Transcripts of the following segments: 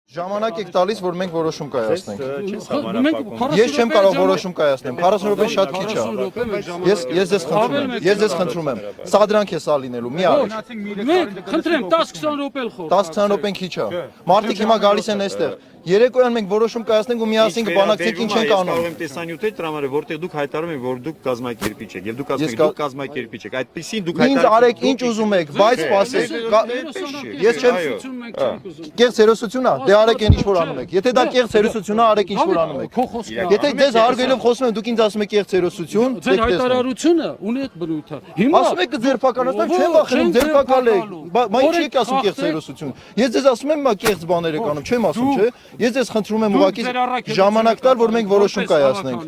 Ժամանակ եք տալիս, որ մենք որոշում կայացնենք։ Ես չեմ կարող որոշում կայացնեմ, 40 րոպե շատ քիչ է։ Ես ձեզ խնդրում եմ, սադրանք է սա լինելու, մի արեք։ Մենք խնդրեմ 10-20 րոպե խոր։ 10-20 րոպեն քիչ է։ Մարդիկ հիմա գալիս են այստեղ։ Երեկոյան մենք որոշում կայացնենք ու միասին կբանակցենք ինչ ենք անում։ Կարող եմ տեսանյութեր տրամադրել, որտեղ դուք հայտարարում եք, որ դուք կազմակերպիչ եք, եւ դուք ասում եք, դուք կազմակերպիչ եք։ Այդպեսին դուք Ինձ արեք ինչ ուզում եք, բայց սպասեք։ Ես չեմ կեղծ հերոսություն է, դե արեք այն ինչ որ անում եք։ Եթե դա կեղծ հերոսություն է, արեք ինչ որ անում եք։ Եթե դες հարգելով խոսում եմ, դուք ինձ ասում եք կեղծ հերոսություն, ձեր հայտարարությունը ունի այդ բնույթը։ Հիմա ասում եք ձերբականացնեմ, չեմ վախենում, ձերբակալ եք։ Բայց ինչ եք ասում կեղծ հերոսություն։ Ես ձեզ ասում եմ, մա կեղծ բաներ եք անում, չեմ ասում, չէ։ Ես ձեզ խնդրում եմ ուղղակի ժամանակ տալ, որ մենք որոշում կայացնենք։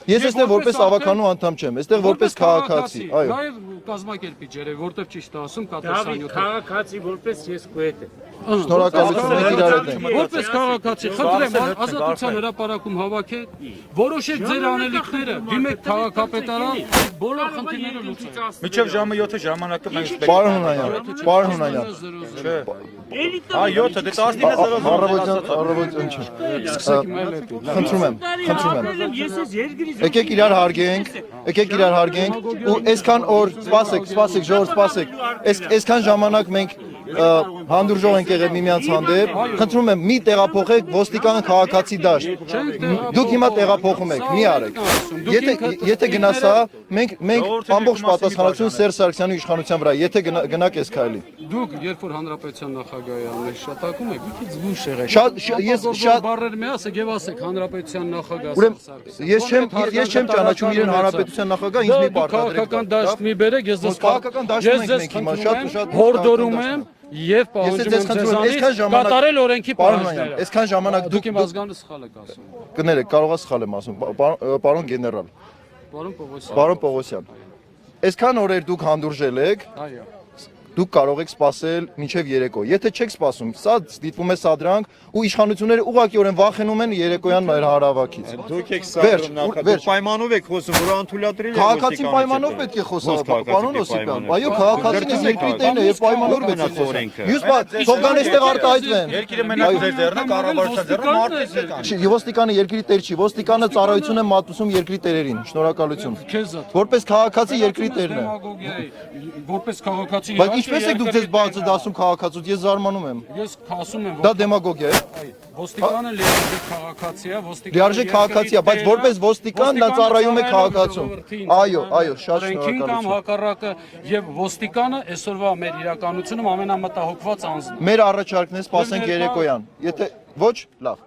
Ես այստեղ որպես ավականու անդամ չեմ, այստեղ որպես քաղաքացի, այո։ Նաև կազմակերպիչ երեք, որտեղ ճիշտ է ասում, կա տեսանյութը։ Քաղաքացի որպես ես գոյետ եմ։ Շնորհակալություն, մենք իրար հետ ենք։ Որպես քաղաքացի, խնդրեմ ազատության հրապարակում հավաքեք, որոշեք ձեր անելիքները, դիմեք քաղաքապետարան, բոլոր խնդիրները լուծեք։ Մինչև ժամը 7-ը ժամանակը մենք Պարոն Հունանյան։ Չէ։ Այ 7-ը դե 19:00 առավոտյան չէ։ Խնդրում եմ։ Ես ես երկրից Եկեք իրար հարգենք ու այսքան օր սպասեք ժողովուրդ սպասեք այսքան ժամանակ մենք հանդուրժող ենք եղել միմյանց հանդեպ խնդրում եմ մի տեղափոխեք ոստիկանը քաղաքացի դաշտ դուք հիմա տեղափոխում եք մի արեք եթե գնաս հա մենք ամբողջ պատասխանատվություն Սերժ Սարգսյանի իշխանության վրա եթե գնաք այս քայլի Դուք երբ որ հանրապետության նախագահի անհիշատակում եք, մի քիչ զգույշ եղեք։ Ես շատ բառեր մի ասեք եւ ասեք հանրապետության նախագահ Ուրեմն ես չեմ ճանաչում իրեն հանրապետության նախագահ ինձ մի պարտադրեք։ Քաղաքական դաշտ մի բերեք, ես ձեզ քաղաքական դաշտում ենք մենք հիմա շատ հորդորում եմ եւ պահանջում եմ ձեզանից կատարել օրենքի պահանջները։ Այսքան ժամանակ Դուք իմ ազգանը սխալ եք ասում։ կներեք կարողա սխալ եմ ասում պարոն գեներալ Պարոն Պողոսյան Այսքան օրեր դուք հանդուրժել եք Այո Դուք կարող եք սպասել մինչև երեկո։ Եթե չեք սպասում, սա դիտվում է սադրանք ու իշխանությունները ուղղակիորեն վախենում են երեկոյան մեր հարավակից։ Դուք եք սադրում պայմանով եք խոսում, որ անթույլատրել եք Քաղաքացին պայմանով պետք է խոսալ, պարոն Օսիպյան։ Այո, քաղաքացին է երկրի տերն է, եւ պայմանով պետք է խոսել։ Մյուս բան, թող կան այստեղ արտահայտվեն։ Երկիրը մենակ ձեր ձեռն է, կառավարության ձեռը մարդիկ եք անում։ Չի, ոստիկանը երկրի տեր չի, ոստիկանը ծառայություն է մատուցում երկրի տերերին։ Շնորհակալություն։ Որպես քաղաքացի երկրի տերն է։ Որպես քաղաքացի Բայց ինչպես եք դուք ձեզ բացը դասում քաղաքացուց, ես զարմանում եմ։ Ես ասում եմ, Դա դեմագոգիա է։ ոստիկանը լիարժեք քաղաքացի է, Լիարժեք քաղաքացի է, բայց որպես ոստիկան նա ծառայում է քաղաքացուն։ Այո, շատ շնորհակալություն։ Կամ շնորհակալություն։ հակառակը եւ ոստիկանը այսօրվա մեր իրականությունում ամենամտահոգված անձն է։ Մեր առաջարկն է սպասենք երեկոյան։ Եթե ոչ, լավ։